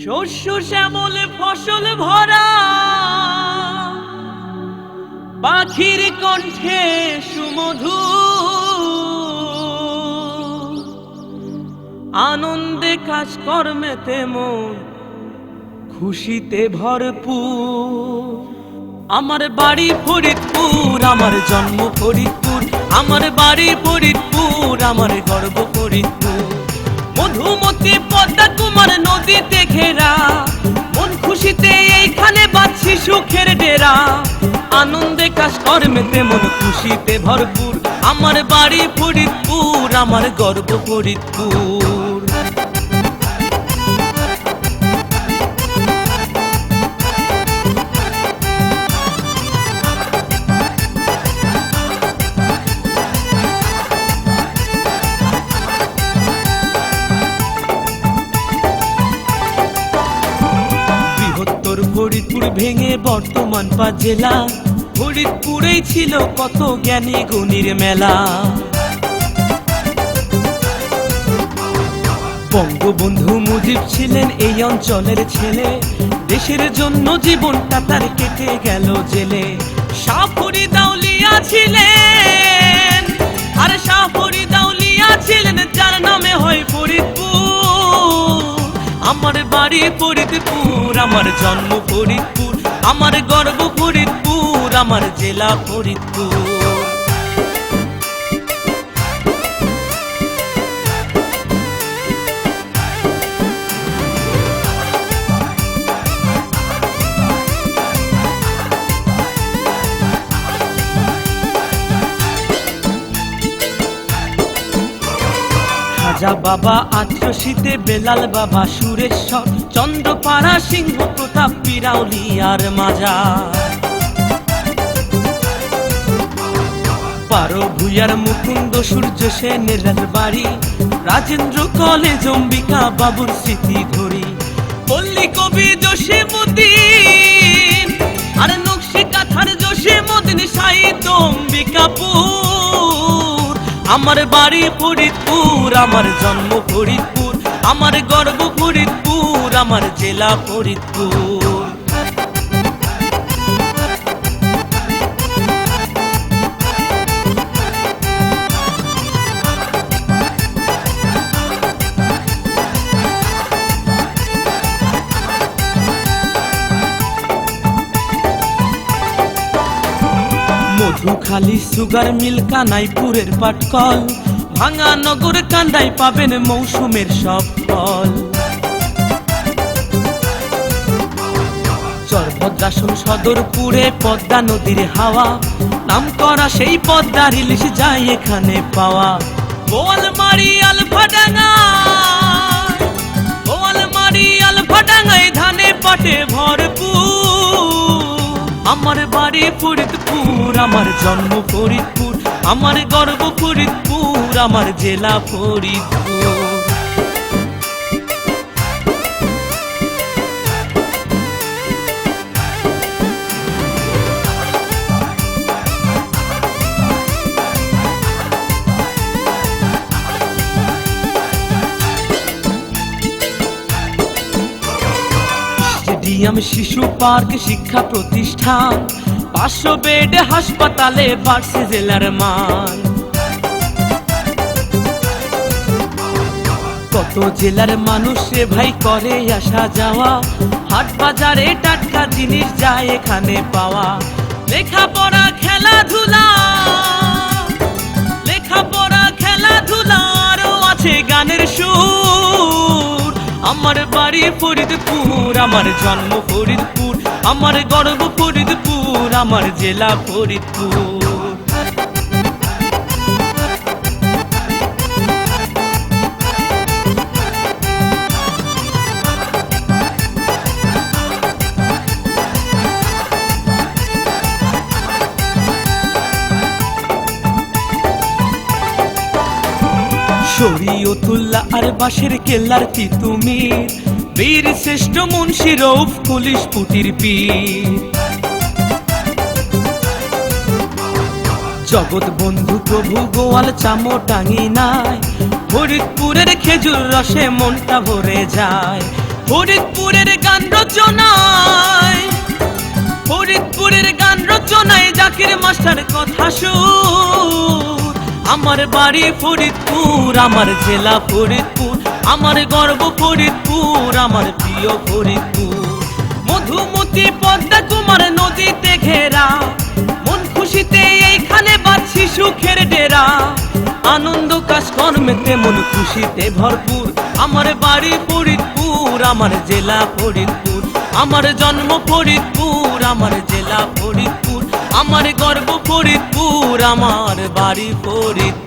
শস্য শ্যামল ফসল ভরা, পাখির কণ্ঠে সুমধু, আনন্দে কাজ কর্মেতে মন খুশিতে ভরপুর। আমার বাড়ি ফরিদপুর, আমার জন্ম ফরিদপুর, আমার বাড়ি ফরিদপুর, আমার গর্ব ফরিদপুর। মধুমতি পদ্মা কুমার নদীতে ঘেরা, মন খুশিতে এইখানে বাঁধছি সুখের ডেরা। আনন্দে কাজ কর্মেতে মন খুশিতে ভরপুর। আমার বাড়ি ফরিদপুর, আমার গর্ব ফরিদপুর। ফরিদপুর ভেঙে বর্তমান 5 জেলা, ফরিদপুরেই ছিল কত জ্ঞানী গুণীর মেলা। বঙ্গবন্ধু মুজিব ছিলেন এই অঞ্চলের ছেলে, দেশের জন্য জীবনটা তার কেটে গেল জেলে। শাহ ফরিদ আউলিয়া ছিলেন, আর শাহ ফরিদ আউলিয়া ছিলেন যার নামে হয় ফরিদপুর। আমার বাড়ি ফরিদপুর, আমার জন্ম ফরিদপুর, আমার গর্ব ফরিদপুর, আমার জেলা ফরিদপুর। খাজা বাবা আত্রশীতে, বেলাল বাবা সুরেশ্বর, চন্দ্রপাড়া সিংহ প্রতাপ পিরাউলিয়ার মাজার। পারো ভুইয়ার মুকুন্দ সূর্য সেনের বাড়ি, রাজেন্দ্র কলেজ অম্বিকা বাবুর স্মৃতি ধরি। পল্লী কবি জসীমউদ্দিন, আর নকশি কাঁথার জসীমউদ্দিন সাহিত্য অম্বিকাপুর। আমার বাড়ি ফরিদপুর, আমার জন্ম ফরিদপুর, আমার গর্ব ফরিদপুর, আমার জেলা ফরিদপুর। মধুখালী সুগার মিল, কানাইপুরের পাটকল, ভাঙা নগর কান্দাই পাবেন মৌসুমের সব ফল। চরভদ্রাসন সদরপুরে পদ্মা নদীর হাওয়া, নাম করা সেই পদ্মার ইলিশ যায় এখানে পাওয়া। বোয়ালমারি আলফাডাঙ্গায়, বোয়ালমারি আলফাডাঙ্গায় ধানে পাটে ভরপুর। আমার বাড়ি ফরিদপুর, আমার জন্ম ফরিদপুর, আমার গর্ব ফরিদপুর, আমার জেলা ফরিদপুর। স্টেডিয়াম, শিশু পার্ক, শিক্ষা প্রতিষ্ঠান, 500 বেড হাসপাতালে বাড়ছে জেলার মান। কত জেলার মানুষ রে ভাই করে আসা যাওয়া, হাট বাজারে টাটকা জিনিস যায় এখানে পাওয়া। লেখাপড়া খেলাধুলা, লেখাপড়া খেলাধুলা, আরো আছে গানের সুর। আমার বাড়ি ফরিদপুর, আমার জন্ম ফরিদপুর, আমার গর্ব ফরিদপুর, আমার জেলা ফরিদপুর। শরীয়তুল্লাহ আর বাঁশের কেল্লার তিতুমির, বীর শ্রেষ্ঠ মুন্সি রউফ পুলিশ পুটির পীর। জগৎ বন্ধু প্রভু গোয়াল চামোটাঙ্গি নাই, ফরিদপুরের খেজুর রসে মনটা ভরে যায়। ফরিদপুরের গান রচনায়, ফরিদপুরের গান রচনায় জাকির মাস্টার কথা সুর। আমার বাড়ি ফরিদপুর, আমার জেলা ফরিদপুর, আমার গর্ব ফরিদপুর, আমার প্রিয় ফরিদপুর। মধুমতি পদ্মা কুমার নদীতে ঘেরা, মন খুশিতে এইখানে বাঁধছি সুখের ডেরা। আনন্দ কাজ কর্মেতে মন খুশিতে ভরপুর। আমার বাড়ি ফরিদপুর, আমার জেলা ফরিদপুর, আমার জন্ম ফরিদপুর, আমার জেলা ফরিদপুর, আমার গর্ব ফরিদপুর, আমার বাড়ি ফরিদপুর।